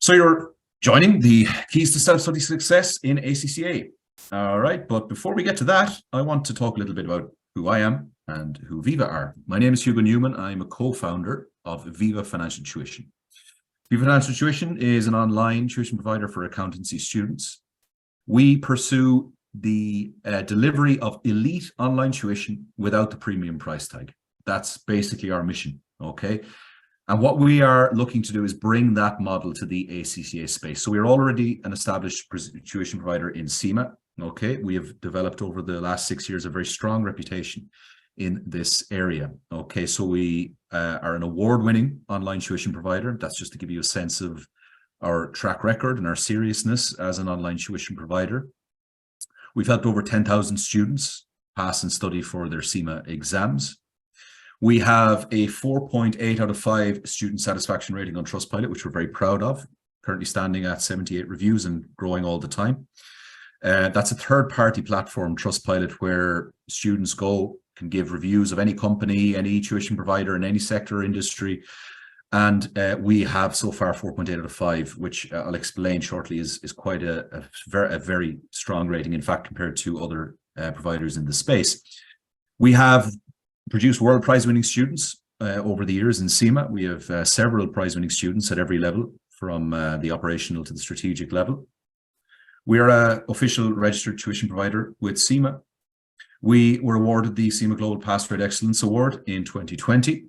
So you're joining the Keys to Self-Study Success in ACCA. All right, but before we get to that, I want to talk a little bit about who I am and who Viva are. My name is Hugo Newman. I'm a co-founder of Viva Financial Tuition. Viva Financial Tuition is an online tuition provider for accountancy students. We pursue the delivery of elite online tuition without the premium price tag. That's basically our mission, okay? And what we are looking to do is bring that model to the ACCA space. So we're already an established tuition provider in CIMA, okay? We have developed over the last 6 years a very strong reputation in this area, okay? So we are an award-winning online tuition provider. That's just to give you a sense of our track record and our seriousness as an online tuition provider. We've helped over 10,000 students pass and study for their CIMA exams. We have a 4.8 out of 5 student satisfaction rating on Trustpilot, which we're very proud of, currently standing at 78 reviews and growing all the time. That's a third-party platform, Trustpilot, where students can give reviews of any company, any tuition provider in any sector or industry. And we have so far 4.8 out of 5, which I'll explain shortly is quite a very strong rating, in fact, compared to other providers in the space. We have produced world prize-winning students over the years in CIMA. We have several prize-winning students at every level, from the operational to the strategic level. We are an official registered tuition provider with CIMA. We were awarded the CIMA Global Pass Rate Excellence Award in 2020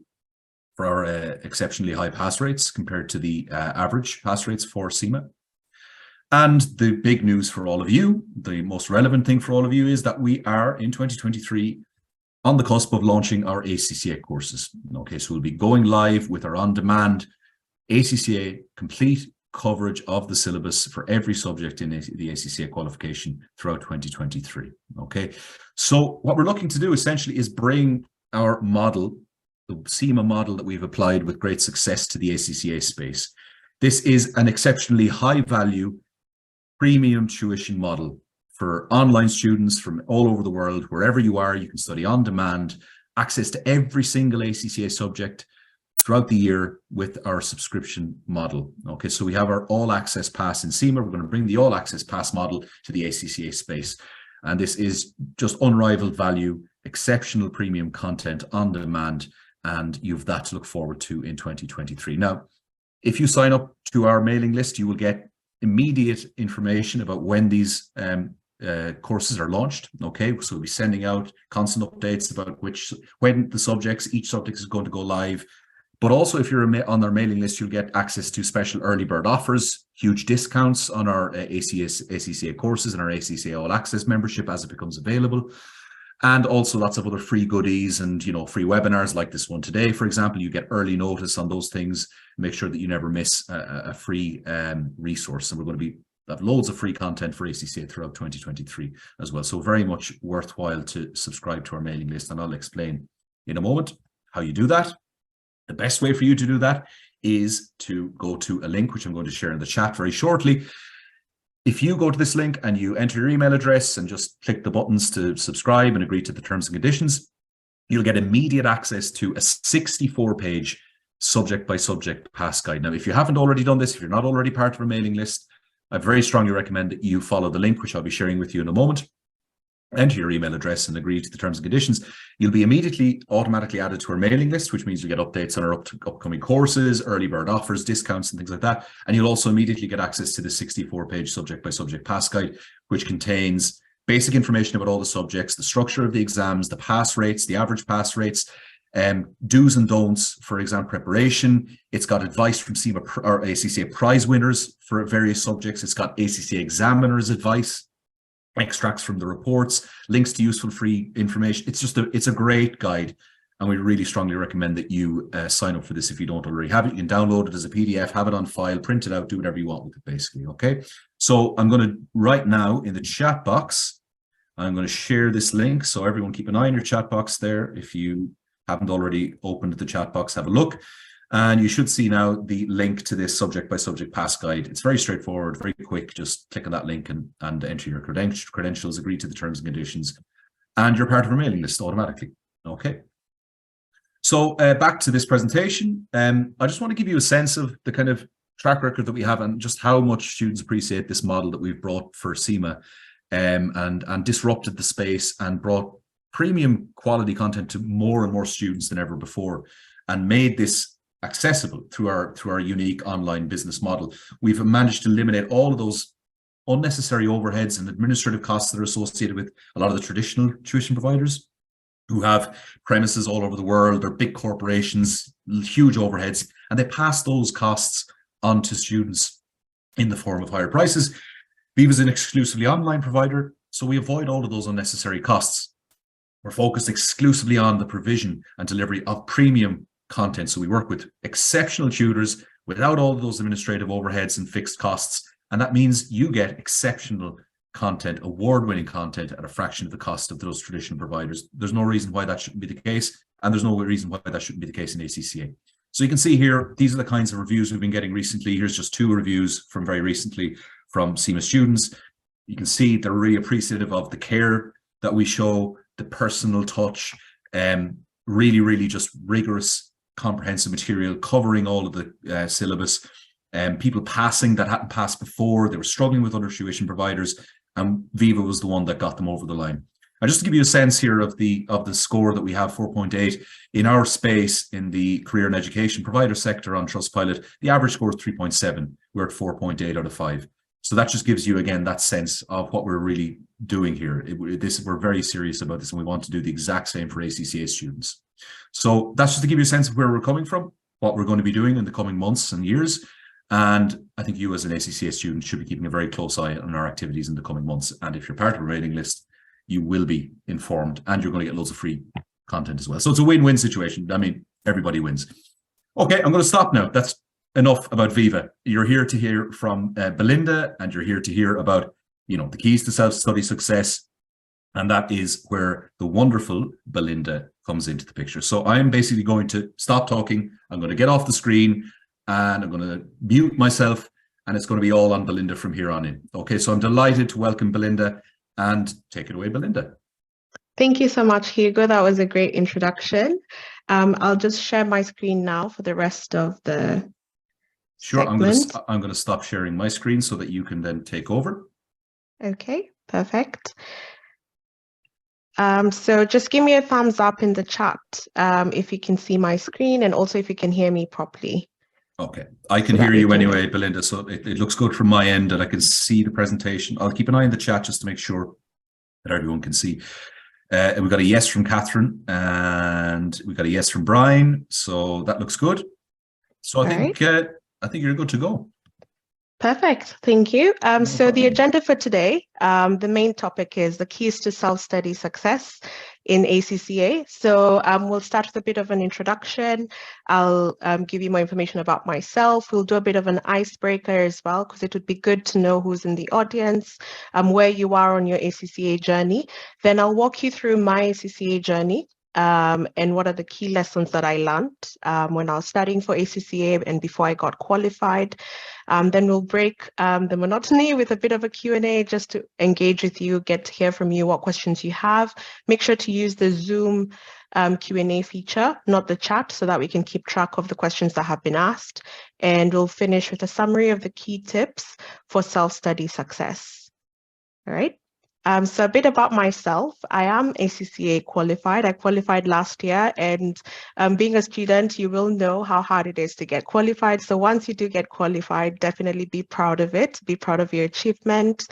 for our exceptionally high pass rates compared to the average pass rates for CIMA. And the big news for all of you, the most relevant thing for all of you, is that we are in 2023 on the cusp of launching our ACCA courses. Okay, so we'll be going live with our on-demand ACCA complete coverage of the syllabus for every subject in the ACCA qualification throughout 2023. Okay, so what we're looking to do essentially is bring our model, the CIMA model that we've applied with great success, to the ACCA space. This is an exceptionally high value premium tuition model for online students from all over the world. Wherever you are, you can study on demand, access to every single ACCA subject throughout the year with our subscription model. Okay, so we have our all access pass in CIMA. We're going to bring the all access pass model to the ACCA space. And this is just unrivaled value, exceptional premium content on demand, and you've that to look forward to in 2023. Now, if you sign up to our mailing list, you will get immediate information about when these courses are launched. Okay, so we'll be sending out constant updates about when each subject is going to go live. But also, if you're on our mailing list, you'll get access to special early bird offers, huge discounts on our ACCA courses and our ACCA All Access membership as it becomes available, and also lots of other free goodies and free webinars like this one today. For example, you get early notice on those things. Make sure that you never miss a free resource. And we're going to have loads of free content for ACCA throughout 2023 as well. So very much worthwhile to subscribe to our mailing list, and I'll explain in a moment how you do that. The best way for you to do that is to go to a link, which I'm going to share in the chat very shortly. If you go to this link and you enter your email address and just click the buttons to subscribe and agree to the terms and conditions, you'll get immediate access to a 64-page subject-by-subject pass guide. Now, if you haven't already done this, if you're not already part of our mailing list, I very strongly recommend that you follow the link, which I'll be sharing with you in a moment. Enter your email address and agree to the terms and conditions. You'll be automatically added to our mailing list, which means you get updates on our upcoming courses, early bird offers, discounts, and things like that. And you'll also immediately get access to the 64-page subject-by-subject pass guide, which contains basic information about all the subjects, the structure of the exams, the pass rates, the average pass rates, do's and don'ts for exam preparation. It's got advice from CIMA or ACCA prize winners for various subjects. It's got ACCA examiners advice, extracts from the reports, links to useful free information. It's a great guide, and we really strongly recommend that you sign up for this if you don't already have it. You can download it as a PDF, have it on file, print it out, do whatever you want with it, basically. Okay, so I'm going to right now in the chat box, I'm going to share this link, so everyone keep an eye on your chat box there. If you haven't already opened the chat box, have a look. And you should see now the link to this subject-by-subject pass guide. It's very straightforward, very quick. Just click on that link and enter your credentials, agree to the terms and conditions, and you're part of our mailing list automatically. Okay. So back to this presentation. I just want to give you a sense of the kind of track record that we have and just how much students appreciate this model that we've brought for CIMA, and disrupted the space and brought premium quality content to more and more students than ever before, and made this accessible through our unique online business model. We've managed to eliminate all of those unnecessary overheads and administrative costs that are associated with a lot of the traditional tuition providers who have premises all over the world. They're big corporations, huge overheads, and they pass those costs on to students in the form of higher prices. Viva's an exclusively online provider, so we avoid all of those unnecessary costs. We're focused exclusively on the provision and delivery of premium content. So we work with exceptional tutors without all of those administrative overheads and fixed costs. And that means you get exceptional content, award-winning content at a fraction of the cost of those traditional providers. There's no reason why that shouldn't be the case, and there's no reason why that shouldn't be the case in ACCA. So you can see here, these are the kinds of reviews we've been getting recently. Here's just 2 reviews from very recently from CIMA students. You can see they're really appreciative of the care that we show, the personal touch, really, really just rigorous, comprehensive material covering all of the syllabus. People passing that hadn't passed before, they were struggling with other tuition providers, and Viva was the one that got them over the line. And just to give you a sense here of the score that we have, 4.8 in our space in the career and education provider sector on Trustpilot, the average score is 3.7. We're at 4.8 out of 5. So that just gives you, again, that sense of what we're really doing here. We're very serious about this, and we want to do the exact same for ACCA students. So that's just to give you a sense of where we're coming from, what we're going to be doing in the coming months and years. And I think you as an ACCA student should be keeping a very close eye on our activities in the coming months. And if you're part of a mailing list, you will be informed, and you're going to get loads of free content as well. So it's a win-win situation. I mean, everybody wins. Okay, I'm going to stop now. That's enough about Viva. You're here to hear from Belinda, and you're here to hear about, the keys to self-study success. And that is where the wonderful Belinda comes into the picture. So I'm basically going to stop talking. I'm going to get off the screen, and I'm going to mute myself, and it's going to be all on Belinda from here on in. Okay, so I'm delighted to welcome Belinda, and take it away, Belinda. Thank you so much, Hugo. That was a great introduction. I'll just share my screen now for the rest of the segment. I'm going to stop sharing my screen so that you can then take over. Okay, perfect. So just give me a thumbs up in the chat if you can see my screen, and also if you can hear me properly. Okay, I can hear you anyway, Belinda, so it looks good from my end, and I can see the presentation. I'll keep an eye on the chat just to make sure that everyone can see. And we've got a yes from Catherine, and we've got a yes from Brian, so that looks good. So I think you're good to go. Perfect, thank you. So the agenda for today, the main topic is the keys to self-study success in ACCA. So we'll start with a bit of an introduction. I'll give you more information about myself. We'll do a bit of an icebreaker as well, because it would be good to know who's in the audience, where you are on your ACCA journey. Then I'll walk you through my ACCA journey. And what are the key lessons that I learned when I was studying for ACCA and before I got qualified. Then we'll break the monotony with a bit of a Q&A just to engage with you, get to hear from you what questions you have. Make sure to use the Zoom Q&A feature, not the chat, so that we can keep track of the questions that have been asked. And we'll finish with a summary of the key tips for self-study success. All right. So a bit about myself. I am ACCA qualified. I qualified last year, and being a student, you will know how hard it is to get qualified. So once you do get qualified, definitely be proud of it. Be proud of your achievement.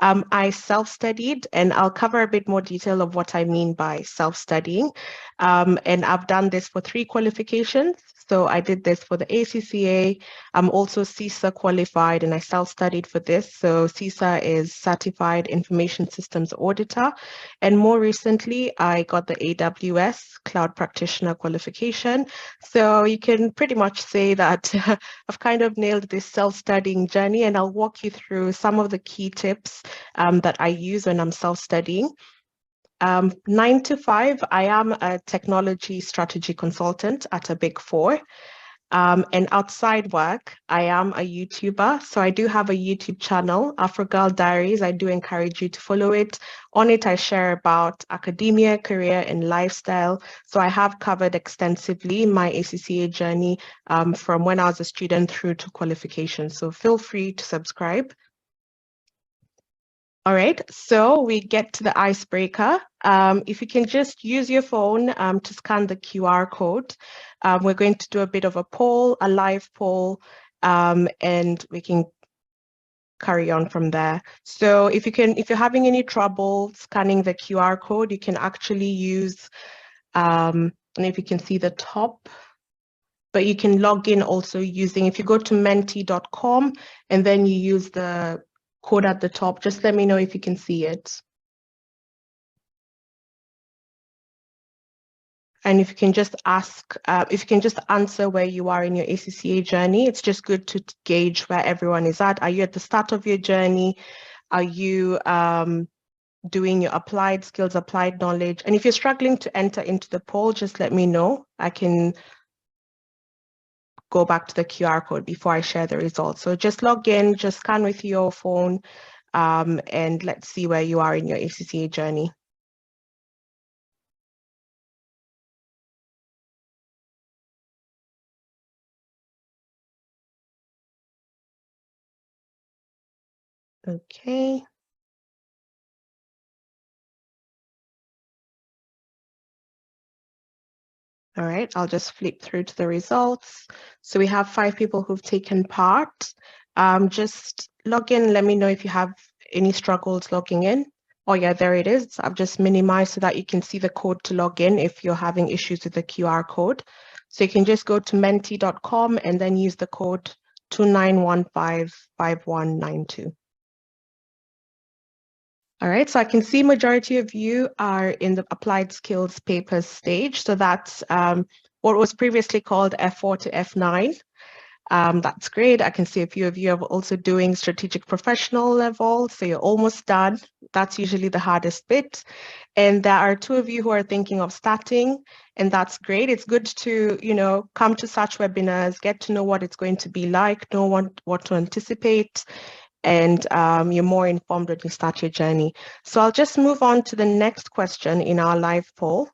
I self-studied, and I'll cover a bit more detail of what I mean by self-studying. And I've done this for 3 qualifications. So I did this for the ACCA. I'm also CISA qualified, and I self-studied for this. So CISA is Certified Information Systems Auditor. And more recently, I got the AWS Cloud Practitioner qualification. So you can pretty much say that I've kind of nailed this self-studying journey, and I'll walk you through some of the key tips that I use when I'm self-studying. 9 to 5, I am a technology strategy consultant at a Big 4. And outside work, I am a YouTuber. So I do have a YouTube channel, AfroGirlDiaries. I do encourage you to follow it. On it, I share about academia, career, and lifestyle. So I have covered extensively my ACCA journey from when I was a student through to qualification. So feel free to subscribe. All right, so we get to the icebreaker. If you can just use your phone to scan the QR code, we're going to do a bit of a poll, a live poll, and we can carry on from there. So if you're having any trouble scanning the QR code, you can actually use, I don't know if you can see the top, but you can log in also using, if you go to menti.com and then you use the code at the top, just let me know if you can see it. And if you can just answer where you are in your ACCA journey, it's just good to gauge where everyone is at. Are you at the start of your journey? Are you doing your applied skills, applied knowledge? And if you're struggling to enter into the poll, just let me know. I can go back to the QR code before I share the results. So just log in, just scan with your phone, and let's see where you are in your ACCA journey. Okay. All right, I'll just flip through to the results. So we have 5 people who've taken part. Just log in, let me know if you have any struggles logging in. Oh yeah, there it is. I've just minimized so that you can see the code to log in if you're having issues with the QR code. So you can just go to menti.com and then use the code 29155192. All right, so I can see majority of you are in the applied skills papers stage. So that's what was previously called F4 to F9. That's great. I can see a few of you are also doing strategic professional level. So you're almost done. That's usually the hardest bit. And there are 2 of you who are thinking of starting, and that's great. It's good to, come to such webinars, get to know what it's going to be like, know what to anticipate, and you're more informed when you start your journey. So I'll just move on to the next question in our live poll.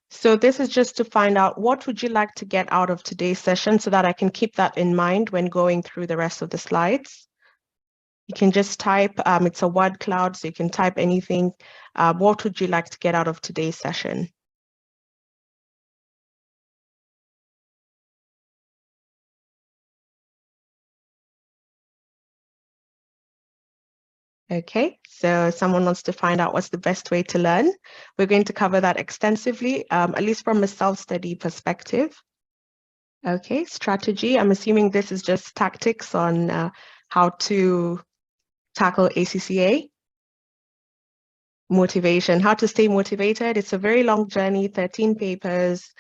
So this is just to find out what would you like to get out of today's session so that I can keep that in mind when going through the rest of the slides. You can just type, it's a word cloud, so you can type anything. What would you like to get out of today's session? Okay, so someone wants to find out what's the best way to learn. We're going to cover that extensively, at least from a self-study perspective. Okay, strategy. I'm assuming this is just tactics on how to tackle ACCA. Motivation, how to stay motivated. It's a very long journey, 13 papers.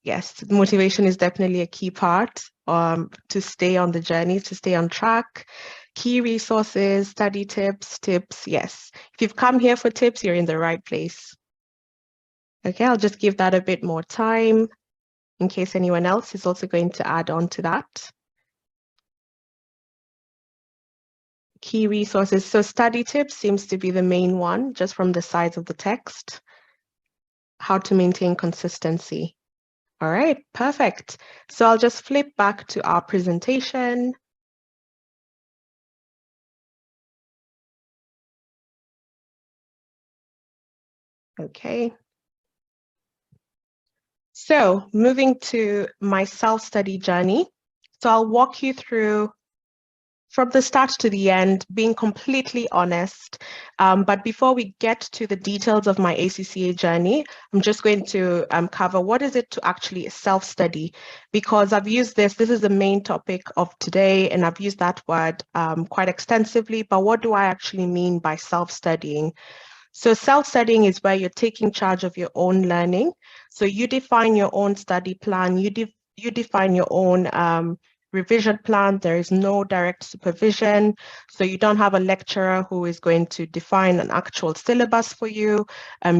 Yes, motivation is definitely a key part to stay on the journey, to stay on track. Key resources, study tips. Yes, if you've come here for tips, you're in the right place. Okay, I'll just give that a bit more time in case anyone else is also going to add on to that. Key resources. So study tips seems to be the main one, just from the size of the text. How to maintain consistency. All right, perfect. So I'll just flip back to our presentation. Okay. So moving to my self-study journey. So I'll walk you through from the start to the end, being completely honest. But before we get to the details of my ACCA journey, I'm just going to cover what is it to actually self-study, because I've used this is the main topic of today, and I've used that word quite extensively, but what do I actually mean by self-studying? So self-studying is where you're taking charge of your own learning. So you define your own study plan, you define your own revision plan. There is no direct supervision. So you don't have a lecturer who is going to define an actual syllabus for you,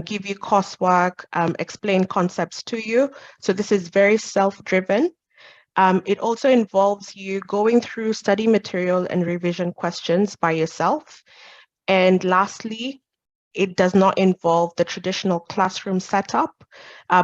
give you coursework, explain concepts to you. So this is very self-driven. It also involves you going through study material and revision questions by yourself. And lastly, it does not involve the traditional classroom setup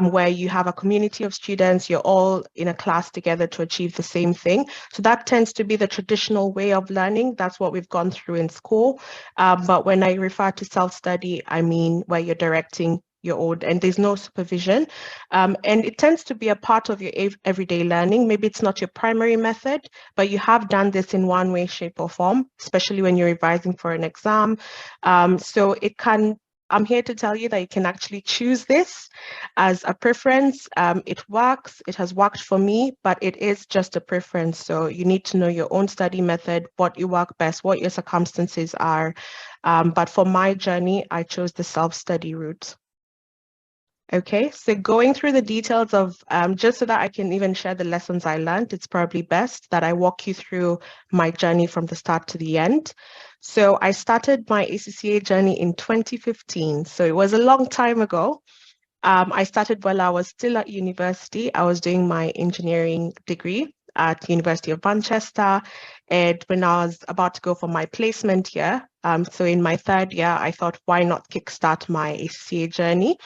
where you have a community of students, you're all in a class together to achieve the same thing. So that tends to be the traditional way of learning. That's what we've gone through in school. But when I refer to self-study, I mean where you're directing your own, and there's no supervision. And it tends to be a part of your everyday learning. Maybe it's not your primary method, but you have done this in one way, shape, or form, especially when you're revising for an exam. So it can, I'm here to tell you that you can actually choose this as a preference. It works, it has worked for me, but it is just a preference. So you need to know your own study method, what you work best, what your circumstances are. But for my journey, I chose the self-study route. Okay, so going through the details of, just so that I can even share the lessons I learned, it's probably best that I walk you through my journey from the start to the end. So I started my ACCA journey in 2015, so it was a long time ago. I started while I was still at university. I was doing my engineering degree at the University of Manchester. And when I was about to go for my placement year, so in my third year, I thought, why not kickstart my ACCA journey?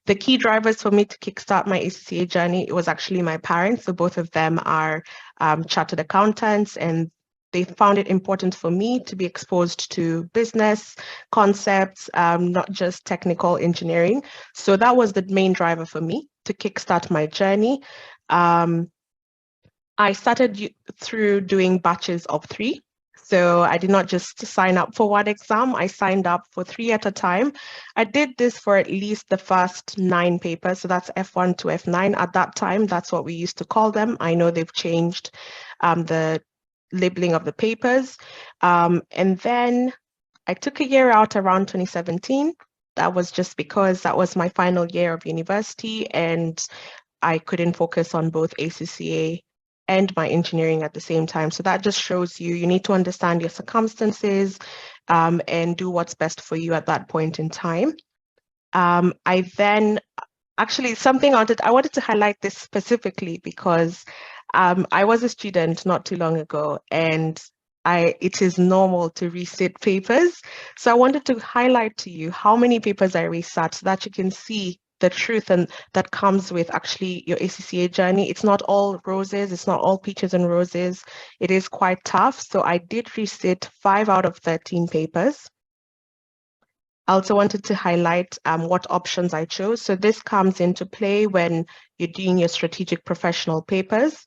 The key drivers for me to kickstart my ACCA journey, it was actually my parents. So both of them are chartered accountants, and they found it important for me to be exposed to business concepts, not just technical engineering. So that was the main driver for me to kickstart my journey. I started through doing batches of 3. So I did not just sign up for one exam, I signed up for 3 at a time. I did this for at least the first 9 papers. So that's F1 to F9. At that time, that's what we used to call them. I know they've changed the labeling of the papers. And then I took a year out around 2017. That was just because that was my final year of university and I couldn't focus on both ACCA and my engineering at the same time. So that just shows you need to understand your circumstances and do what's best for you at that point in time. I then, actually something I wanted to highlight this specifically because I was a student not too long ago and it is normal to resit papers. So I wanted to highlight to you how many papers I resat so that you can see the truth and that comes with actually your ACCA journey. It's not all roses, it's not all peaches and roses. It is quite tough. So I did resit 5 out of 13 papers. I also wanted to highlight what options I chose. So this comes into play when you're doing your strategic professional papers.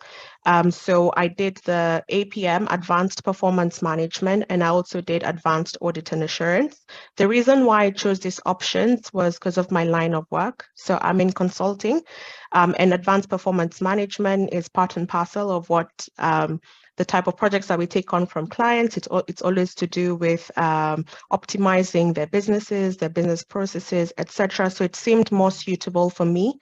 So I did the APM, Advanced Performance Management, and I also did Advanced Audit and Assurance. The reason why I chose these options was because of my line of work. So I'm in consulting, and Advanced Performance Management is part and parcel of what the type of projects that we take on from clients. It's always to do with optimizing their businesses, their business processes, etc. So it seemed more suitable for me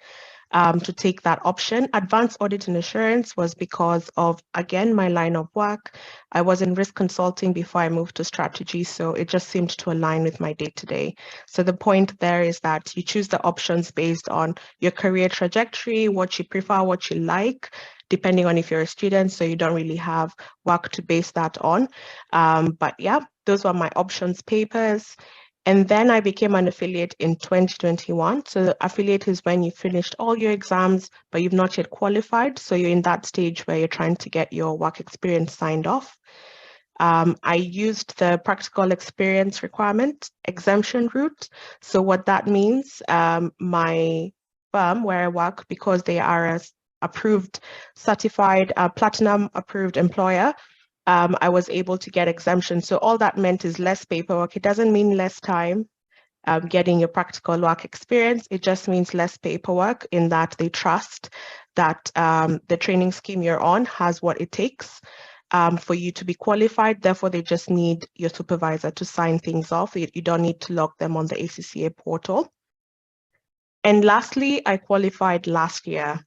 to take that option. Advanced Audit and Assurance was because of, again, my line of work. I was in risk consulting before I moved to strategy, so it just seemed to align with my day-to-day. So the point there is that you choose the options based on your career trajectory, what you prefer, what you like, depending on if you're a student, so you don't really have work to base that on. But yeah, those were my options papers. And then I became an affiliate in 2021. So the affiliate is when you finished all your exams, but you've not yet qualified. So you're in that stage where you're trying to get your work experience signed off. I used the practical experience requirement exemption route. So what that means, my firm where I work, because they are a approved, certified, platinum approved employer, I was able to get exemption. So all that meant is less paperwork. It doesn't mean less time getting your practical work experience. It just means less paperwork in that they trust that the training scheme you're on has what it takes for you to be qualified. Therefore, they just need your supervisor to sign things off. You don't need to log them on the ACCA portal. And lastly, I qualified last year.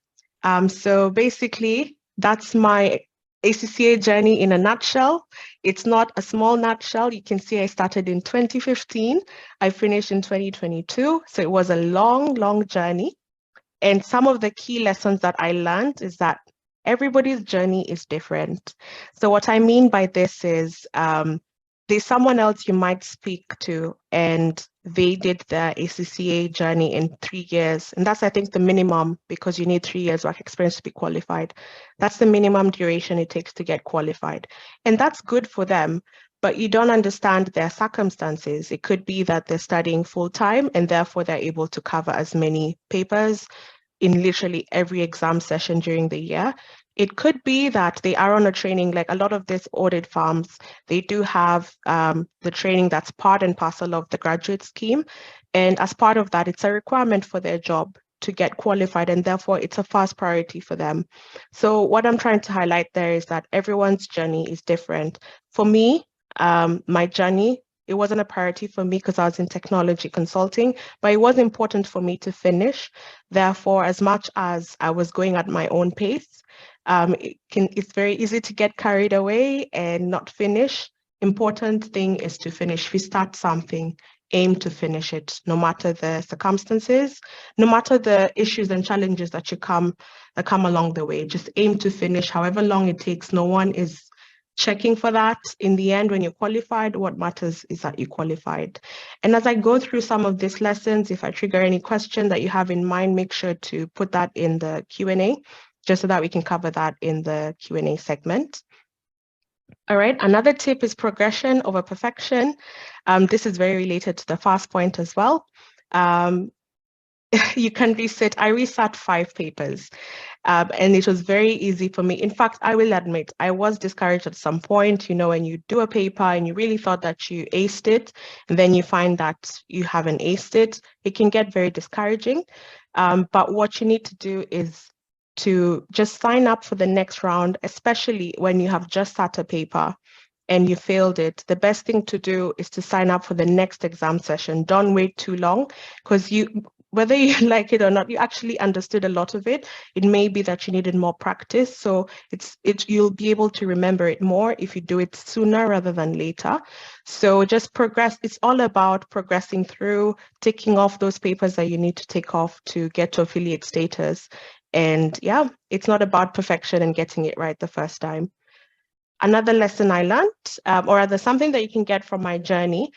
So basically, that's my ACCA journey in a nutshell. It's not a small nutshell. You can see I started in 2015. I finished in 2022. So it was a long, long journey. And some of the key lessons that I learned is that everybody's journey is different. So what I mean by this is there's someone else you might speak to and they did the ACCA journey in 3 years. And that's, I think, the minimum, because you need 3 years work experience to be qualified. That's the minimum duration it takes to get qualified. And that's good for them, but you don't understand their circumstances. It could be that they're studying full time and therefore they're able to cover as many papers in literally every exam session during the year. It could be that they are on a training, like a lot of these audit firms, they do have the training that's part and parcel of the graduate scheme. And as part of that, it's a requirement for their job to get qualified, and therefore it's a first priority for them. So what I'm trying to highlight there is that everyone's journey is different. For me, my journey, it wasn't a priority for me because I was in technology consulting, but it was important for me to finish. Therefore, as much as I was going at my own pace, it's very easy to get carried away and not finish. Important thing is to finish. If you start something, aim to finish it, no matter the circumstances, no matter the issues and challenges that come along the way. Just aim to finish, however long it takes. No one is checking for that. In the end, when you're qualified, what matters is that you qualified. And as I go through some of these lessons, if I trigger any question that you have in mind, make sure to put that in the Q&A, just so that we can cover that in the Q&A segment. All right, another tip is progression over perfection. This is very related to the first point as well. You can resit. I resat 5 papers. And it was very easy for me. In fact, I will admit, I was discouraged at some point, when you do a paper and you really thought that you aced it, and then you find that you haven't aced it, it can get very discouraging. But what you need to do is to just sign up for the next round, especially when you have just sat a paper and you failed it. The best thing to do is to sign up for the next exam session. Don't wait too long, because whether you like it or not, you actually understood a lot of it. It may be that you needed more practice, so you'll be able to remember it more if you do it sooner rather than later. So just progress. It's all about progressing through, ticking off those papers that you need to tick off to get to affiliate status. And yeah, it's not about perfection and getting it right the first time. Another lesson I learned, or rather something that you can get from my journey,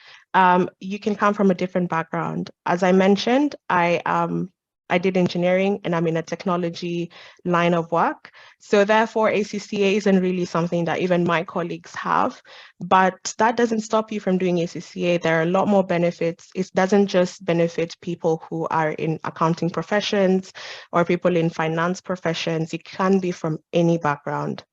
you can come from a different background. As I mentioned, I did engineering and I'm in a technology line of work. So therefore, ACCA isn't really something that even my colleagues have, but that doesn't stop you from doing ACCA. There are a lot more benefits. It doesn't just benefit people who are in accounting professions or people in finance professions. It can be from any background.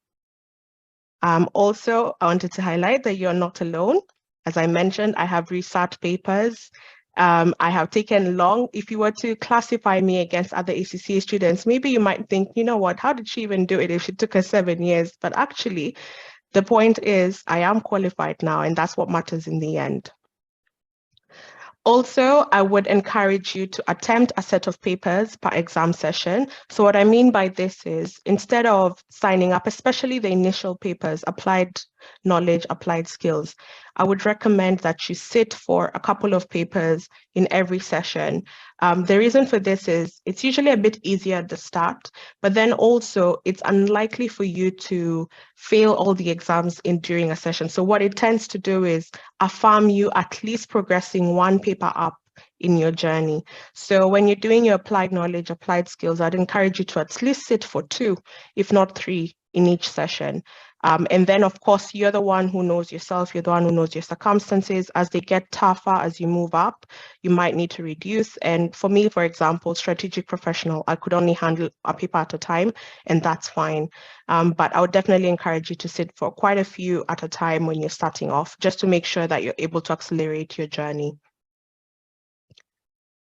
Also, I wanted to highlight that you're not alone. As I mentioned, I have resat papers. I have taken long. If you were to classify me against other ACCA students, maybe you might think, you know what, how did she even do it if she took her 7 years? But actually, the point is I am qualified now, and that's what matters in the end. Also, I would encourage you to attempt a set of papers per exam session. So what I mean by this is, instead of signing up, especially the initial papers, applied knowledge, applied skills, I would recommend that you sit for a couple of papers in every session. The reason for this is it's usually a bit easier at the start, but then also it's unlikely for you to fail all the exams during a session. So what it tends to do is affirm you at least progressing one paper up in your journey. So when you're doing your applied knowledge, applied skills, I'd encourage you to at least sit for 2, if not 3, in each session. And then, of course, you're the one who knows yourself, you're the one who knows your circumstances. As they get tougher, as you move up, you might need to reduce. And for me, for example, strategic professional, I could only handle a paper at a time, and that's fine. But I would definitely encourage you to sit for quite a few at a time when you're starting off, just to make sure that you're able to accelerate your journey.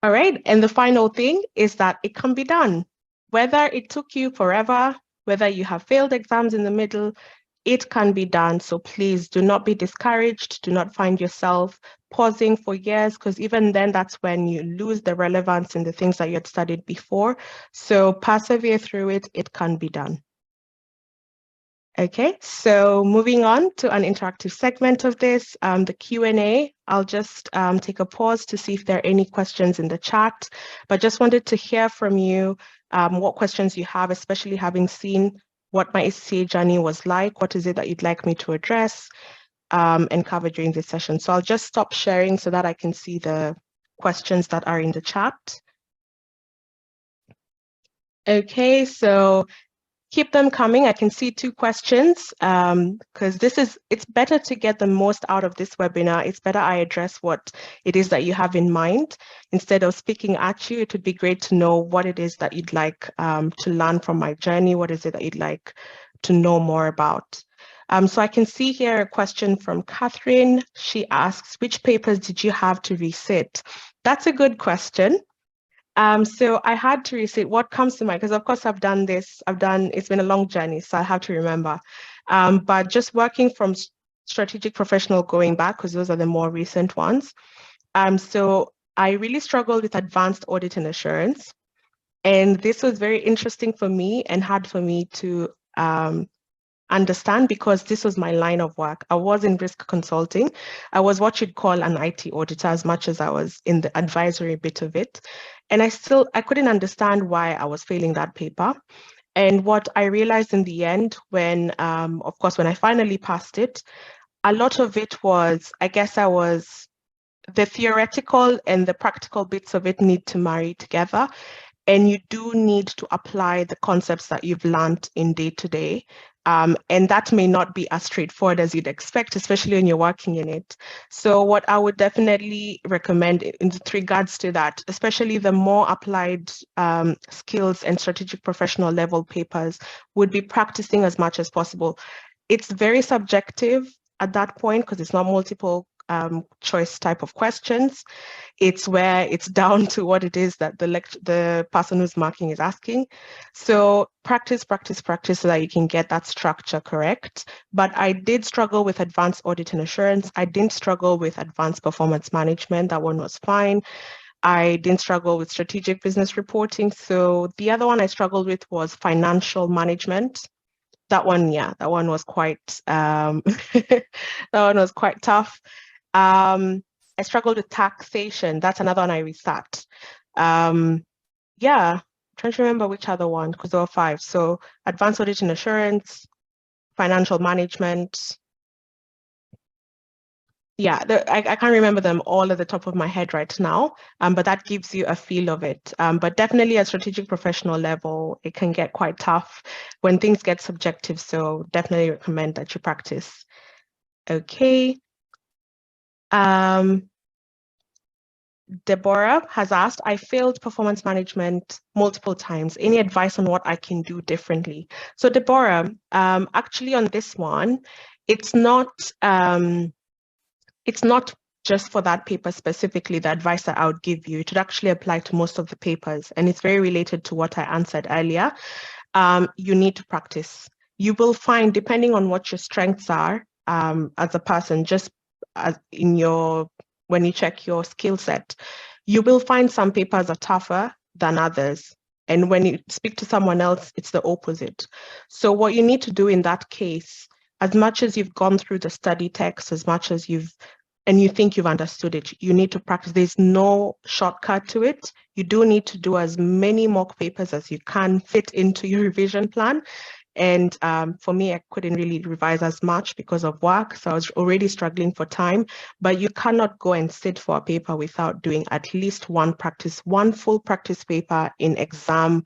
All right, and the final thing is that it can be done. Whether it took you forever, whether you have failed exams in the middle, it can be done. So please do not be discouraged. Do not find yourself pausing for years, because even then, that's when you lose the relevance in the things that you had studied before. So persevere through it. It can be done. Okay, so moving on to an interactive segment of this, the Q&A. I'll just take a pause to see if there are any questions in the chat, but just wanted to hear from you what questions you have, especially having seen what my ACCA journey was like. What is it that you'd like me to address and cover during this session? So I'll just stop sharing so that I can see the questions that are in the chat. Okay, so keep them coming. I can see 2 questions because it's better to get the most out of this webinar. It's better I address what it is that you have in mind. Instead of speaking at you, it would be great to know what it is that you'd like to learn from my journey. What is it that you'd like to know more about? So I can see here a question from Catherine. She asks, which papers did you have to resit? That's a good question. So I had to resit what comes to mind, because of course I've done this, it's been a long journey, so I have to remember. But just working from strategic professional going back, because those are the more recent ones. So I really struggled with advanced audit and assurance. And this was very interesting for me and hard for me to understand, because this was my line of work. I was in risk consulting. I was what you'd call an IT auditor as much as I was in the advisory bit of it. And I couldn't understand why I was failing that paper. And what I realized in the end when, of course, when I finally passed it, a lot of it was, I guess the theoretical and the practical bits of it need to marry together. And you do need to apply the concepts that you've learned in day-to-day. And that may not be as straightforward as you'd expect, especially when you're working in it. So what I would definitely recommend in regards to that, especially the more applied skills and strategic professional level papers, would be practicing as much as possible. It's very subjective at that point because it's not multiple choice type of questions. It's where it's down to what it is that the person who's marking is asking. So practice so that you can get that structure correct. But I did struggle with advanced audit and assurance. I didn't struggle with advanced performance management. That one was fine. I didn't struggle with strategic business reporting. So the other one I struggled with was financial management. That one, yeah, that one was quite that one was quite tough. I struggled with taxation. That's another one I resat. Yeah, I'm trying to remember which other one, because there were 5. So advanced audit and assurance, financial management. Yeah, I can't remember them all at the top of my head right now, but that gives you a feel of it. But definitely at strategic professional level, it can get quite tough when things get subjective. So definitely recommend that you practice. Okay. Deborah has asked, I failed performance management multiple times. Any advice on what I can do differently? So Deborah, actually on this one, it's not just for that paper specifically, the advice that I would give you. It would actually apply to most of the papers, and it's very related to what I answered earlier. You need to practice. You will find, depending on what your strengths are as a person, just as when you check your skill set, you will find some papers are tougher than others. And when you speak to someone else, it's the opposite. So what you need to do in that case, as much as you've gone through the study text, as much as you think you've understood it, you need to practice. There's no shortcut to it. You do need to do as many mock papers as you can fit into your revision plan. And for me, I couldn't really revise as much because of work. So I was already struggling for time, but you cannot go and sit for a paper without doing at least one full practice paper in exam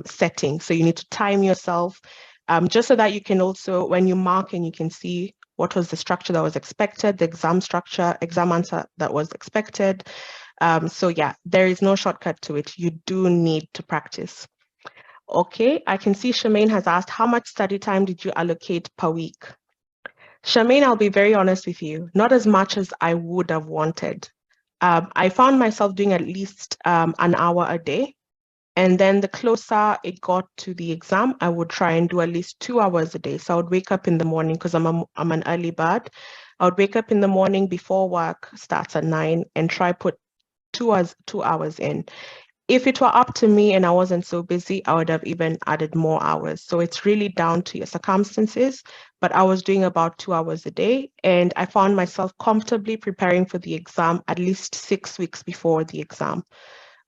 setting. So you need to time yourself just so that you can also, when you mark and you can see what was the structure that was expected, the exam structure, exam answer that was expected. So yeah, there is no shortcut to it. You do need to practice. Okay, I can see Charmaine has asked, how much study time did you allocate per week? Charmaine, I'll be very honest with you, not as much as I would have wanted. I found myself doing at least an hour a day. And then the closer it got to the exam, I would try and do at least 2 hours a day. So I would wake up in the morning because I'm an early bird. I would wake up in the morning before work starts at 9 and try put 2 hours in. If it were up to me and I wasn't so busy, I would have even added more hours. So it's really down to your circumstances. But I was doing about 2 hours a day, and I found myself comfortably preparing for the exam at least 6 weeks before the exam.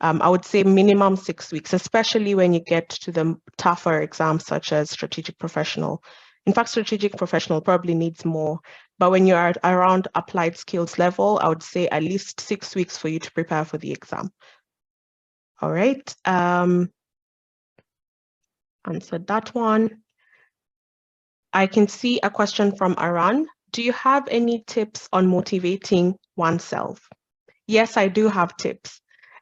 I would say minimum 6 weeks, especially when you get to the tougher exams such as strategic professional. In fact, strategic professional probably needs more, but when you're at around applied skills level, I would say at least 6 weeks for you to prepare for the exam. All right, answered that one. I can see a question from Aran. Do you have any tips on motivating oneself? Yes, I do have tips.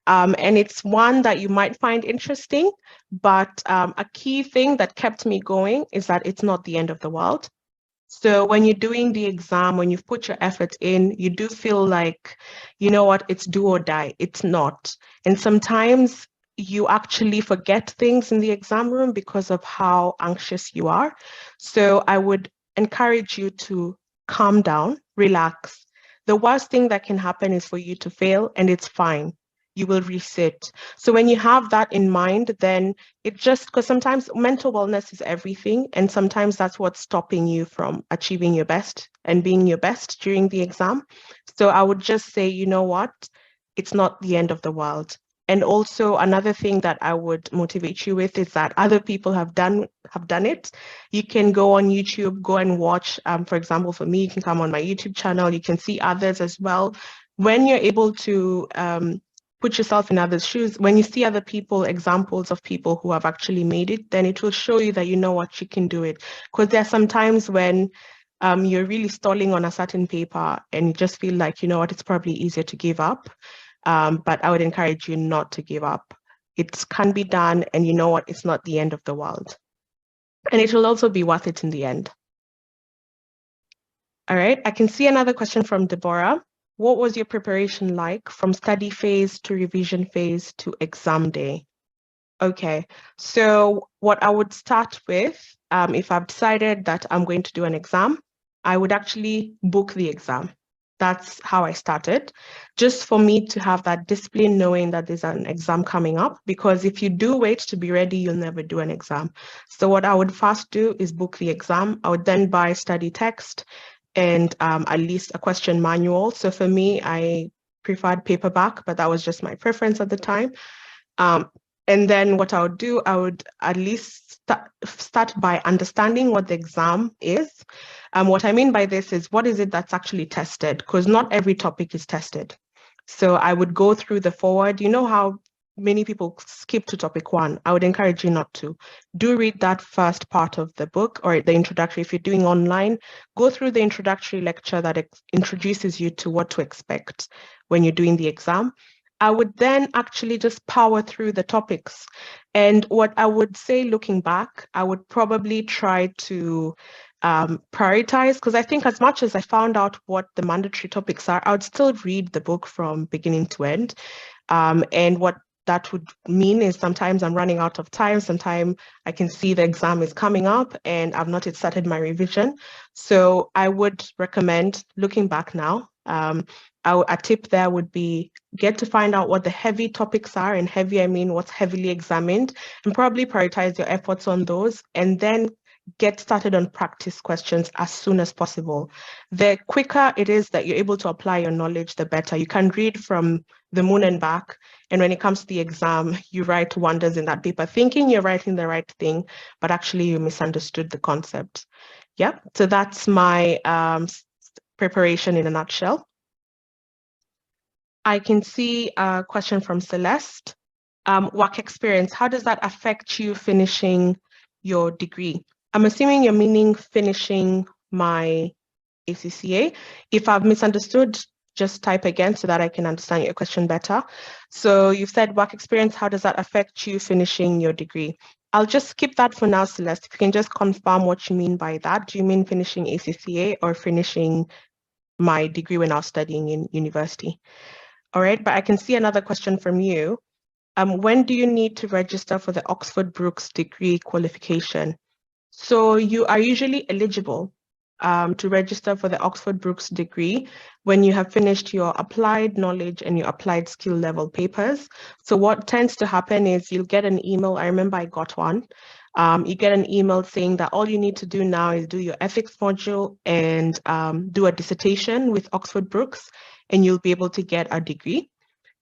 And it's one that you might find interesting, but a key thing that kept me going is that it's not the end of the world. So when you're doing the exam, when you've put your effort in, you do feel like, you know what, it's do or die. It's not. And sometimes you actually forget things in the exam room because of how anxious you are. So I would encourage you to calm down, relax. The worst thing that can happen is for you to fail, and it's fine. You will resit. So when you have that in mind, then it just, because sometimes mental wellness is everything, and sometimes that's what's stopping you from achieving your best and being your best during the exam. So I would just say, you know what, it's not the end of the world. And also another thing that I would motivate you with is that other people have done it. You can go on YouTube, go and watch. For example, for me, you can come on my YouTube channel. You can see others as well. When you're able to put yourself in others' shoes, when you see other people, examples of people who have actually made it, then it will show you that you know what, you can do it. Because there are some times when you're really stalling on a certain paper and you just feel like, you know what, it's probably easier to give up. But I would encourage you not to give up. It can be done, and you know what, it's not the end of the world. And it will also be worth it in the end. All right, I can see another question from Deborah. What was your preparation like from study phase to revision phase to exam day? Okay, so what I would start with, if I've decided that I'm going to do an exam, I would actually book the exam. That's how I started, just for me to have that discipline, knowing that there's an exam coming up, because if you do wait to be ready, you'll never do an exam. So what I would first do is book the exam. I would then buy study text and at least a question manual. So for me, I preferred paperback, but that was just my preference at the time. And then what I would do, I would at least start by understanding what the exam is. What I mean by this is, what is it that's actually tested? Because not every topic is tested. So I would go through the forward. You know how many people skip to topic 1? I would encourage you not to. Do read that first part of the book, or the introductory. If you're doing online, go through the introductory lecture that introduces you to what to expect when you're doing the exam. I would then actually just power through the topics. And what I would say, looking back, I would probably try to prioritize, because I think as much as I found out what the mandatory topics are, I would still read the book from beginning to end. And what that would mean is sometimes I'm running out of time. Sometimes I can see the exam is coming up and I've not yet started my revision. So I would recommend, looking back now, a tip there would be get to find out what the heavy topics are, and heavy, I mean what's heavily examined, and probably prioritize your efforts on those, and then get started on practice questions as soon as possible. The quicker it is that you're able to apply your knowledge, the better. You can read from the moon and back, and when it comes to the exam, you write wonders in that paper, thinking you're writing the right thing, but actually you misunderstood the concept. Yeah, so that's my preparation in a nutshell. I can see a question from Celeste. Work experience, how does that affect you finishing your degree? I'm assuming you're meaning finishing my ACCA. If I've misunderstood, just type again so that I can understand your question better. So you've said work experience, how does that affect you finishing your degree? I'll just skip that for now, Celeste. If you can just confirm what you mean by that. Do you mean finishing ACCA or finishing my degree when I was studying in university? All right, but I can see another question from you. When do you need to register for the Oxford Brookes degree qualification? So you are usually eligible to register for the Oxford Brookes degree when you have finished your applied knowledge and your applied skill level papers. So what tends to happen is you'll get an email. I remember I got one. You get an email saying that all you need to do now is do your ethics module and do a dissertation with Oxford Brookes, and you'll be able to get a degree.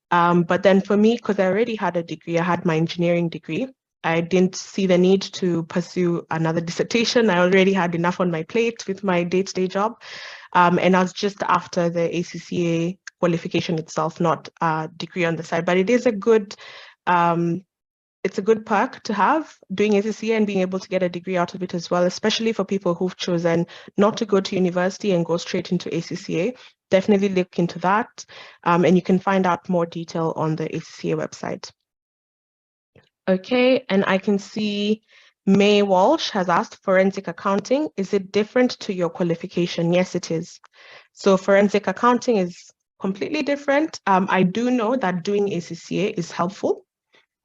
But then for me, because I already had a degree, I had my engineering degree, I didn't see the need to pursue another dissertation. I already had enough on my plate with my day-to-day job. And I was just after the ACCA qualification itself, not a degree on the side. But it is a good, it's a good perk to have doing ACCA and being able to get a degree out of it as well, especially for people who've chosen not to go to university and go straight into ACCA. Definitely look into that. And you can find out more detail on the ACCA website. Okay, and I can see May Walsh has asked, forensic accounting, is it different to your qualification? Yes, it is. So forensic accounting is completely different. I do know that doing ACCA is helpful,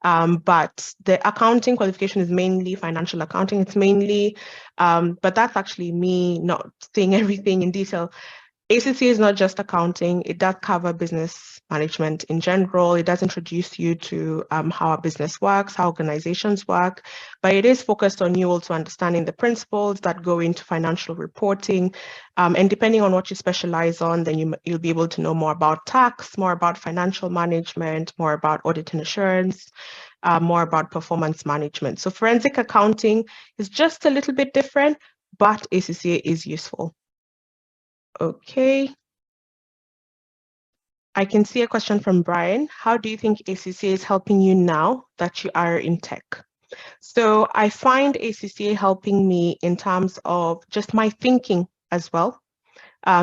but the accounting qualification is mainly financial accounting. It's mainly, but that's actually me not saying everything in detail. ACCA is not just accounting. It does cover business management in general. It does introduce you to how a business works, how organizations work, but it is focused on you also understanding the principles that go into financial reporting. And depending on what you specialize on, then you'll be able to know more about tax, more about financial management, more about audit and assurance, more about performance management. So forensic accounting is just a little bit different, but ACCA is useful. Okay. I can see a question from Brian. How do you think ACCA is helping you now that you are in tech? So I find ACCA helping me in terms of just my thinking as well.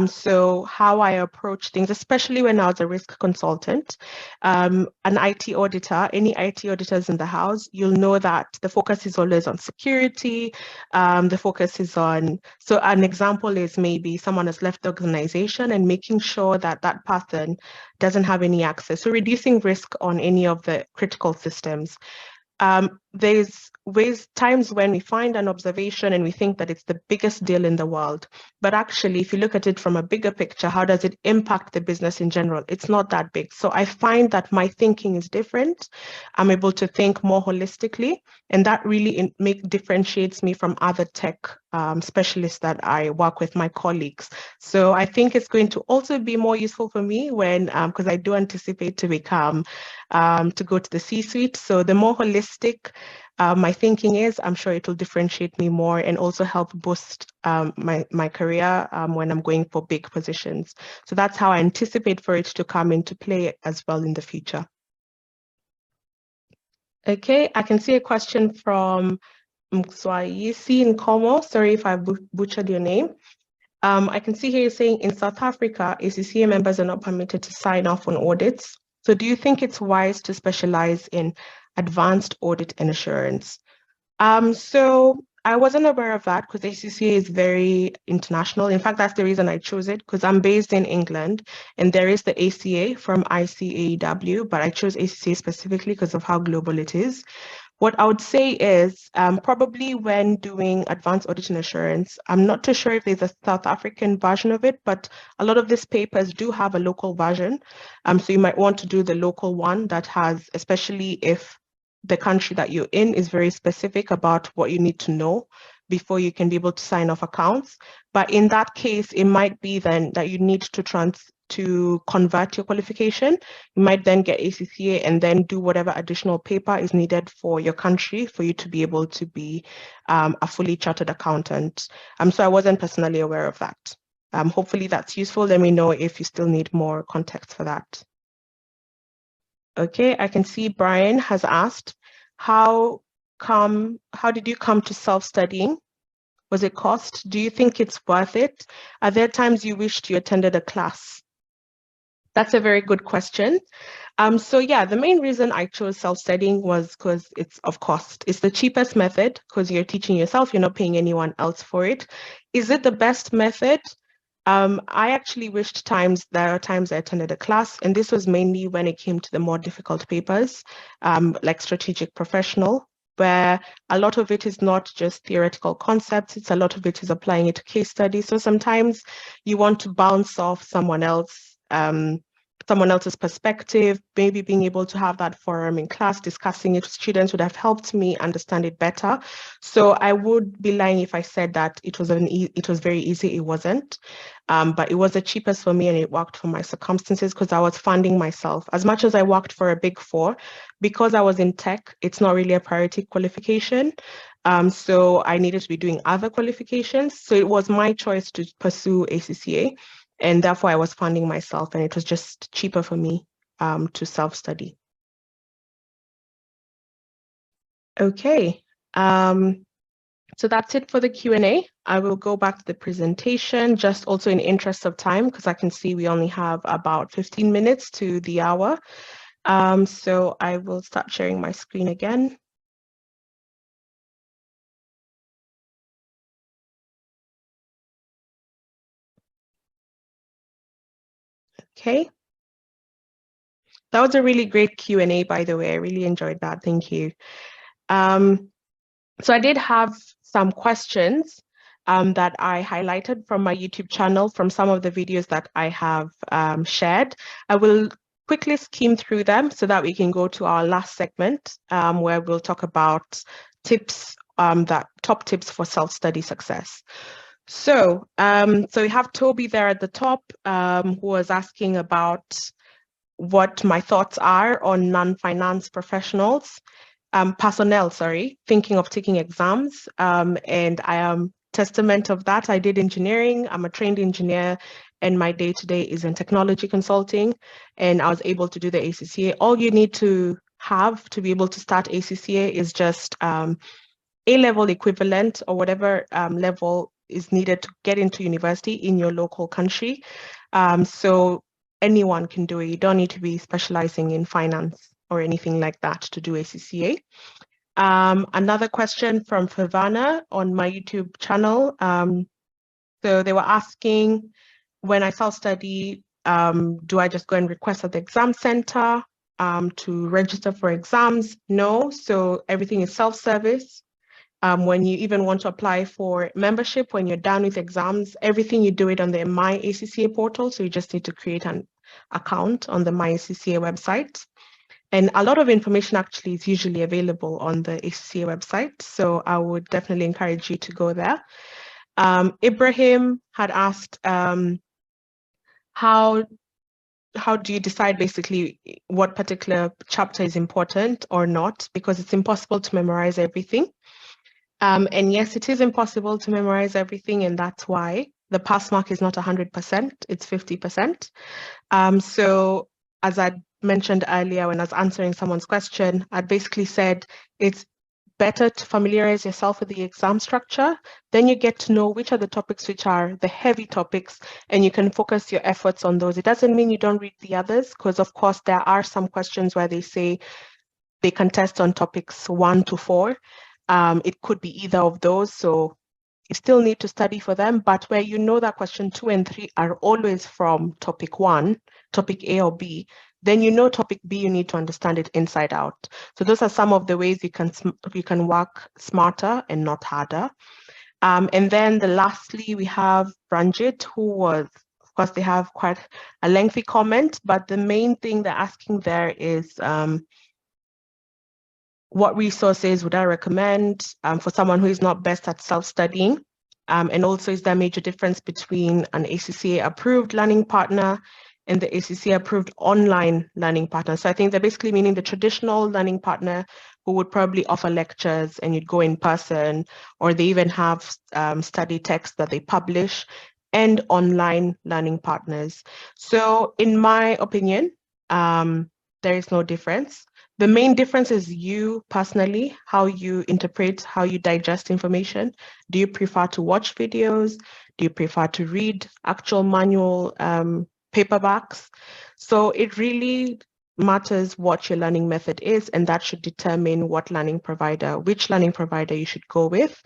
So how I approach things, especially when I was a risk consultant, an IT auditor, any IT auditors in the house, you'll know that the focus is always on security. The focus is on, so an example is maybe someone has left the organization and making sure that that person doesn't have any access. So reducing risk on any of the critical systems. There's times when we find an observation and we think that it's the biggest deal in the world. But actually, if you look at it from a bigger picture, how does it impact the business in general? It's not that big. So I find that my thinking is different. I'm able to think more holistically, and that really differentiates me from other tech specialists that I work with, my colleagues. So I think it's going to also be more useful for me when, because I do anticipate to become, to go to the C-suite. So the more holistic my thinking is, I'm sure it will differentiate me more and also help boost my career when I'm going for big positions. So that's how I anticipate for it to come into play as well in the future. Okay, I can see a question from Mswayisi Nkomo. Sorry if I butchered your name. I can see here you're saying in South Africa, ACCA members are not permitted to sign off on audits. So do you think it's wise to specialize in advanced audit and assurance? So I wasn't aware of that because ACCA is very international. In fact, that's the reason I chose it, because I'm based in England and there is the ACA from ICAEW, but I chose ACCA specifically because of how global it is. What I would say is probably when doing advanced audit and assurance, I'm not too sure if there's a South African version of it, but a lot of these papers do have a local version. So you might want to do the local one that has, especially if the country that you're in is very specific about what you need to know before you can be able to sign off accounts. But in that case, it might be then that you need to convert your qualification. You might then get ACCA and then do whatever additional paper is needed for your country for you to be able to be a fully chartered accountant. So I wasn't personally aware of that. Hopefully that's useful. Let me know if you still need more context for that. Okay, I can see Brian has asked, how did you come to self-studying? Was it cost? Do you think it's worth it? Are there times you wished you attended a class? That's a very good question. So yeah, the main reason I chose self-studying was because it's of cost. It's the cheapest method because you're teaching yourself, you're not paying anyone else for it. Is it the best method? I actually wished there are times I attended a class, and this was mainly when it came to the more difficult papers, like strategic professional. where a lot of it is not just theoretical concepts, it's a lot of it is applying it to case studies. So sometimes you want to bounce off someone else's perspective, maybe being able to have that forum in class, discussing it with students would have helped me understand it better. So I would be lying if I said that it was very easy. It wasn't, but it was the cheapest for me and it worked for my circumstances because I was funding myself. As much as I worked for a Big Four, because I was in tech, it's not really a priority qualification. So I needed to be doing other qualifications. So it was my choice to pursue ACCA. And therefore, I was funding myself, and it was just cheaper for me to self-study. Okay, so that's it for the Q&A. I will go back to the presentation, just also in interest of time, because I can see we only have about 15 minutes to the hour. So I will start sharing my screen again. Okay. That was a really great Q&A, by the way. I really enjoyed that. Thank you. So I did have some questions that I highlighted from my YouTube channel from some of the videos that I have shared. I will quickly skim through them so that we can go to our last segment where we'll talk about tips, top tips for self-study success. So, so we have Toby there at the top who was asking about what my thoughts are on non-finance personnel, thinking of taking exams. And I am testament of that. I did engineering. I'm a trained engineer, and my day-to-day is in technology consulting. And I was able to do the ACCA. All you need to have to be able to start ACCA is just A-level equivalent or whatever level is needed to get into university in your local country. So anyone can do it. You don't need to be specializing in finance or anything like that to do ACCA. Another question from Favana on my YouTube channel. So they were asking, when I self-study, do I just go and request at the exam center to register for exams? No, so everything is self-service. When you even want to apply for membership, when you're done with exams, everything you do it on the My ACCA portal. So you just need to create an account on the My ACCA website. And a lot of information actually is usually available on the ACCA website. So I would definitely encourage you to go there. Ibrahim had asked, how do you decide basically what particular chapter is important or not? Because it's impossible to memorize everything. And yes, it is impossible to memorize everything, and that's why the pass mark is not 100%, it's 50%. So as I mentioned earlier when I was answering someone's question, I basically said it's better to familiarize yourself with the exam structure. Then you get to know which are the topics which are the heavy topics, and you can focus your efforts on those. It doesn't mean you don't read the others, because of course there are some questions where they say they can test on topics 1 to 4. It could be either of those, so you still need to study for them, but where you know that question 2 and 3 are always from topic 1, topic A or B, then you know topic B, you need to understand it inside out. So those are some of the ways you can work smarter and not harder. And then lastly, we have Ranjit, who was, of course, they have quite a lengthy comment, but the main thing they're asking there is, what resources would I recommend for someone who is not best at self-studying? And also, is there a major difference between an ACCA approved learning partner and the ACCA approved online learning partner? So I think they're basically meaning the traditional learning partner who would probably offer lectures and you'd go in person, or they even have study texts that they publish, and online learning partners. So in my opinion, there is no difference. The main difference is you personally, how you interpret, how you digest information. Do you prefer to watch videos? Do you prefer to read actual manual paperbacks? So it really matters what your learning method is, and that should determine which learning provider you should go with.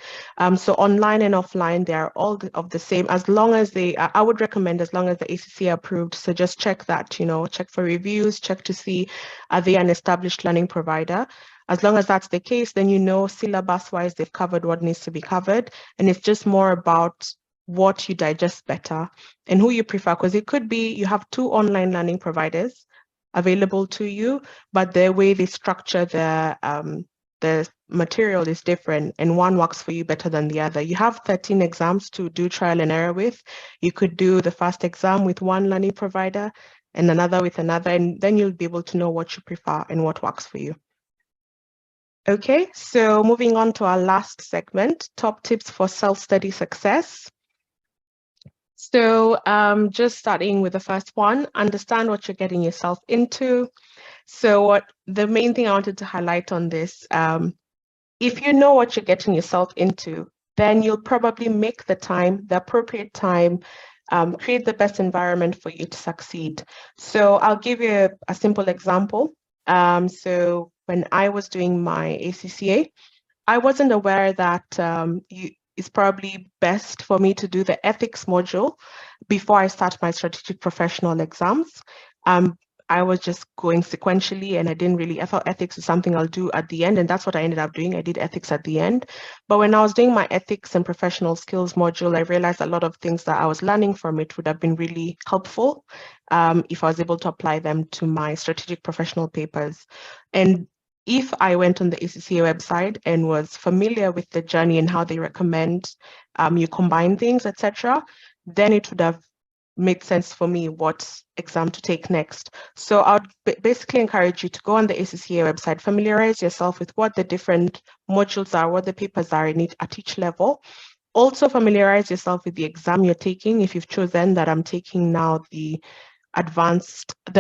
So online and offline, they are all of the same, as long as I would recommend, as long as the ACCA approved. So just check that, check for reviews, check to see, are they an established learning provider? As long as that's the case, then you know syllabus-wise they've covered what needs to be covered, and it's just more about what you digest better and who you prefer, because it could be you have two online learning providers available to you, but the way they structure the material is different, and one works for you better than the other. You have 13 exams to do trial and error with. You could do the first exam with one learning provider and another with another, and then you'll be able to know what you prefer and what works for you. Okay, so moving on to our last segment, top tips for self-study success. So just starting with the first one, understand what you're getting yourself into. So what the main thing I wanted to highlight on this, if you know what you're getting yourself into, then you'll probably make the time, the appropriate time, create the best environment for you to succeed. So I'll give you a simple example. So when I was doing my ACCA, I wasn't aware that it's probably best for me to do the ethics module before I start my strategic professional exams. I was just going sequentially, and I thought ethics is something I'll do at the end, and that's what I ended up doing. I did ethics at the end. But when I was doing my ethics and professional skills module, I realized a lot of things that I was learning from it would have been really helpful if I was able to apply them to my strategic professional papers. And if I went on the ACCA website and was familiar with the journey and how they recommend you combine things, etc., then it would have made sense for me what exam to take next. So I would basically encourage you to go on the ACCA website, familiarize yourself with what the different modules are, what the papers are at each level. Also familiarize yourself with the exam you're taking. If you've chosen that I'm taking now the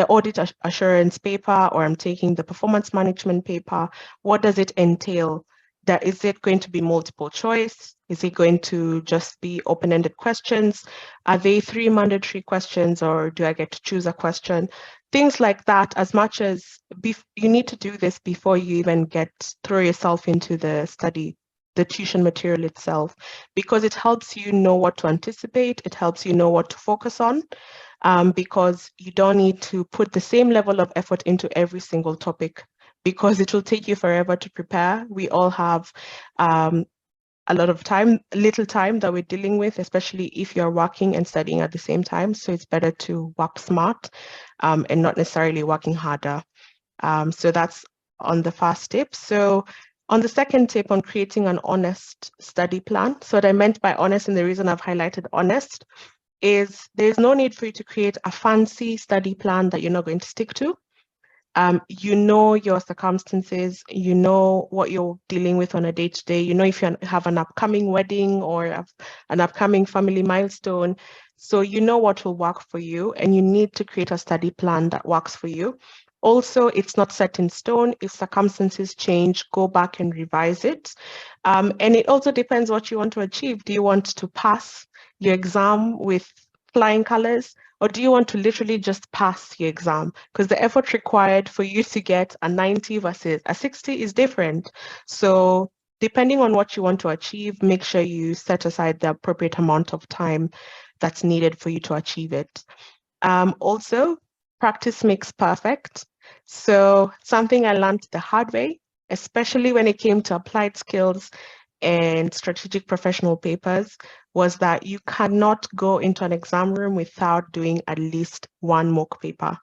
audit assurance paper, or I'm taking the performance management paper, what does it entail? Is it going to be multiple choice? Is it going to just be open-ended questions? Are they 3 mandatory questions, or do I get to choose a question? Things like that, as much as you need to do this before you even throw yourself into the tuition material itself, because it helps you know what to anticipate, it helps you know what to focus on, because you don't need to put the same level of effort into every single topic, because it will take you forever to prepare. We all have a lot of time, little time that we're dealing with, especially if you're working and studying at the same time. So it's better to work smart and not necessarily working harder. So that's on the first tip. So on the second tip, on creating an honest study plan. So what I meant by honest, and the reason I've highlighted honest, is there's no need for you to create a fancy study plan that you're not going to stick to. You know your circumstances, you know what you're dealing with on a day-to-day, you know if you have an upcoming wedding or an upcoming family milestone. So you know what will work for you, and you need to create a study plan that works for you. Also, it's not set in stone. If circumstances change, go back and revise it. And it also depends what you want to achieve. Do you want to pass your exam with flying colors? Or do you want to literally just pass your exam? Because the effort required for you to get a 90 versus a 60 is different. So depending on what you want to achieve, make sure you set aside the appropriate amount of time that's needed for you to achieve it. Also, practice makes perfect. So something I learned the hard way, especially when it came to applied skills and strategic professional papers, was that you cannot go into an exam room without doing at least one mock paper.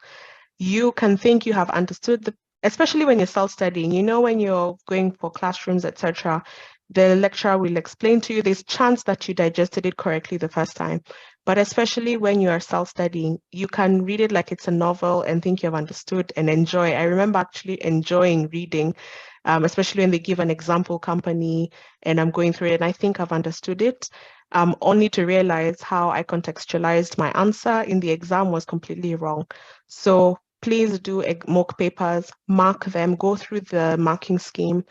You can think you have understood especially when you're self-studying, you know, when you're going for classrooms, etc., the lecturer will explain to you, there's chance that you digested it correctly the first time. But especially when you are self-studying, you can read it like it's a novel and think you have understood and enjoy. I remember actually enjoying reading, especially when they give an example company and I'm going through it and I think I've understood it, only to realize how I contextualized my answer in the exam was completely wrong. So please do mock papers, mark them, go through the marking scheme,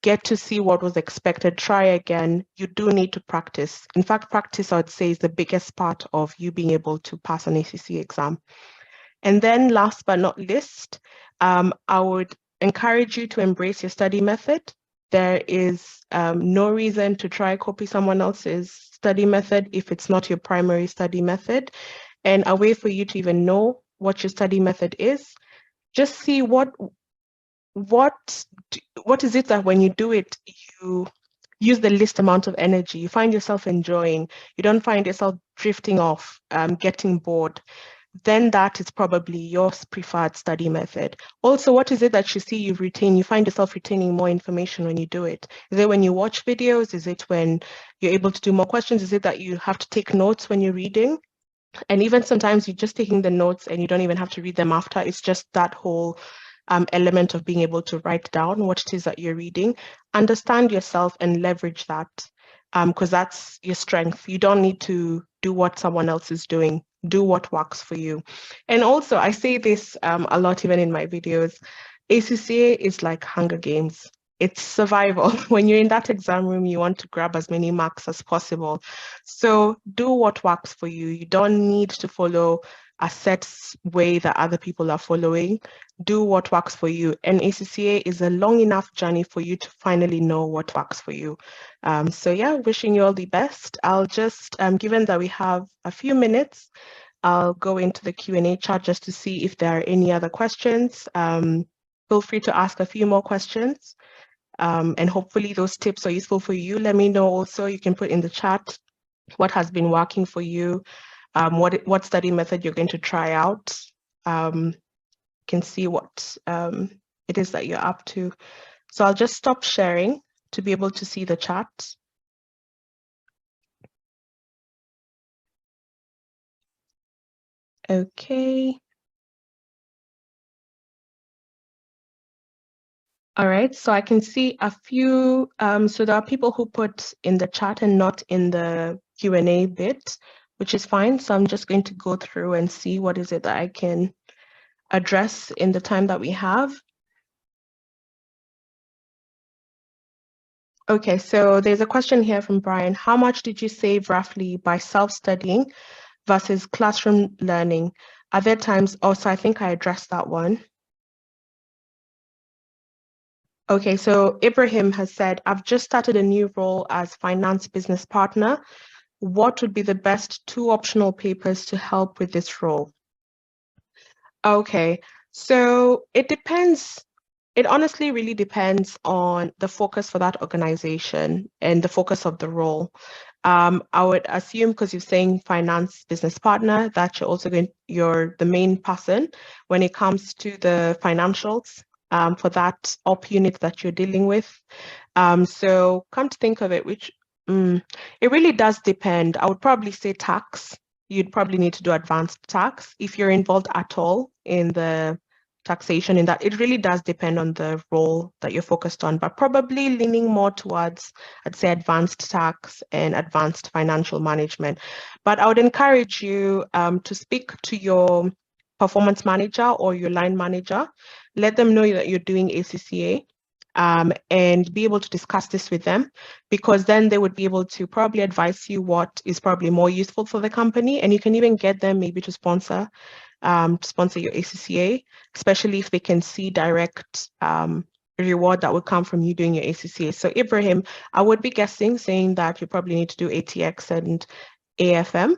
get to see what was expected, try again. You do need to practice. In fact, practice, I would say, is the biggest part of you being able to pass an ACCA exam. And then last but not least, I would encourage you to embrace your study method. There is no reason to try copy someone else's study method if it's not your primary study method. And a way for you to even know what your study method is, just see what what is it that when you do it, you use the least amount of energy, you find yourself enjoying, you don't find yourself drifting off, getting bored, then that is probably your preferred study method. Also, what is it that you see you retain? You find yourself retaining more information when you do it. Is it when you watch videos? Is it when you're able to do more questions? Is it that you have to take notes when you're reading? And even sometimes you're just taking the notes and you don't even have to read them after. It's just that whole element of being able to write down what it is that you're reading. Understand yourself and leverage that, because that's your strength. You don't need to do what someone else is doing. Do what works for you. And also, I say this a lot even in my videos, ACCA is like Hunger Games. It's survival. When you're in that exam room, you want to grab as many marks as possible. So do what works for you. You don't need to follow a set way that other people are following. Do what works for you. And ACCA is a long enough journey for you to finally know what works for you. So yeah, wishing you all the best. I'll just, given that we have a few minutes, I'll go into the Q&A chat just to see if there are any other questions. Feel free to ask a few more questions. And hopefully those tips are useful for you. Let me know also, you can put in the chat what has been working for you, what study method you're going to try out. Can see what it is that you're up to. So I'll just stop sharing to be able to see the chat. Okay. All right, so I can see a few, so there are people who put in the chat and not in the Q&A bit, which is fine. So I'm just going to go through and see what is it that I can address in the time that we have. Okay, so there's a question here from Brian. How much did you save roughly by self-studying versus classroom learning? Are there times, also I think I addressed that one. Okay, so Ibrahim has said, I've just started a new role as finance business partner. What would be the best 2 optional papers to help with this role? Okay, so it depends. It honestly really depends on the focus for that organization and the focus of the role. I would assume, because you're saying finance business partner, that you're the main person when it comes to the financials for that op unit that you're dealing with. So come to think of it, it really does depend. I would probably say tax. You'd probably need to do advanced tax if you're involved at all in the taxation. In that, it really does depend on the role that you're focused on, but probably leaning more towards, I'd say, advanced tax and advanced financial management. But I would encourage you to speak to your performance manager or your line manager. Let them know that you're doing ACCA. And be able to discuss this with them, because then they would be able to probably advise you what is probably more useful for the company, and you can even get them maybe to sponsor your ACCA, especially if they can see direct reward that would come from you doing your ACCA. So Ibrahim, I would be guessing saying that you probably need to do ATX and AFM,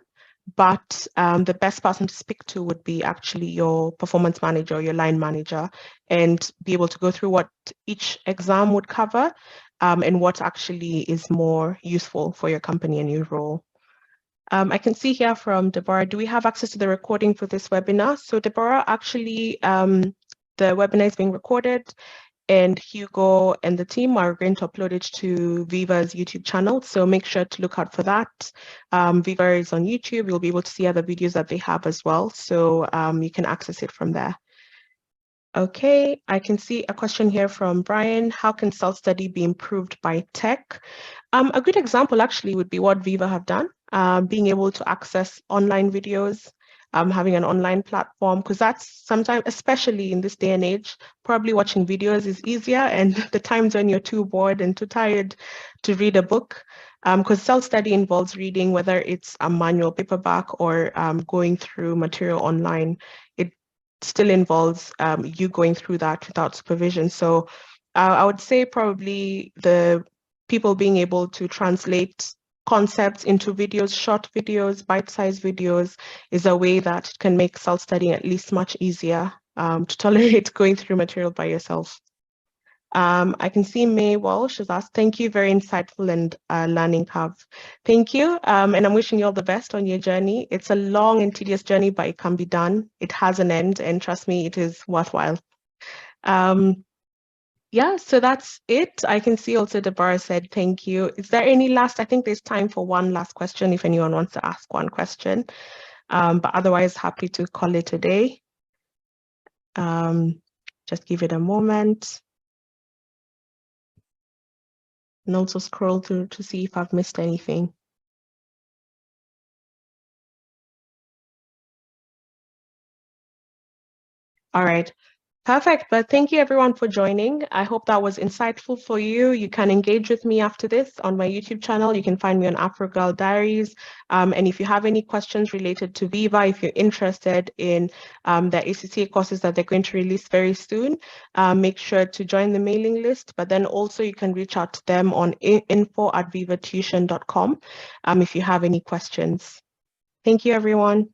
but the best person to speak to would be actually your performance manager or your line manager, and be able to go through what each exam would cover and what actually is more useful for your company and your role. I can see here from Deborah, do we have access to the recording for this webinar? So Deborah, actually, the webinar is being recorded, and Hugo and the team are going to upload it to Viva's YouTube channel. So make sure to look out for that. Viva is on YouTube. You'll be able to see other videos that they have as well. So you can access it from there. Okay, I can see a question here from Brian. How can self-study be improved by tech? A good example actually would be what Viva have done, being able to access online videos, having an online platform, because that's sometimes, especially in this day and age, probably watching videos is easier, and the times when you're too bored and too tired to read a book, because self-study involves reading, whether it's a manual paperback or going through material online, it still involves you going through that without supervision. So I would say probably the people being able to translate concepts into videos, short videos, bite-sized videos, is a way that can make self-studying at least much easier to tolerate going through material by yourself. I can see May Walsh has asked, thank you, very insightful and learning curve. Thank you, and I'm wishing you all the best on your journey. It's a long and tedious journey, but it can be done. It has an end, and trust me, it is worthwhile. Yeah, so that's it. I can see also Deborah said thank you. Is there any last? I think there's time for one last question if anyone wants to ask one question. But otherwise, happy to call it a day. Just give it a moment. And also scroll through to see if I've missed anything. All right. Perfect, but thank you everyone for joining. I hope that was insightful for you. You can engage with me after this on my YouTube channel. You can find me on AfroGirlDiaries. And if you have any questions related to Viva, if you're interested in the ACCA courses that they're going to release very soon, make sure to join the mailing list. But then also you can reach out to them on info@vivatuition.com if you have any questions. Thank you, everyone.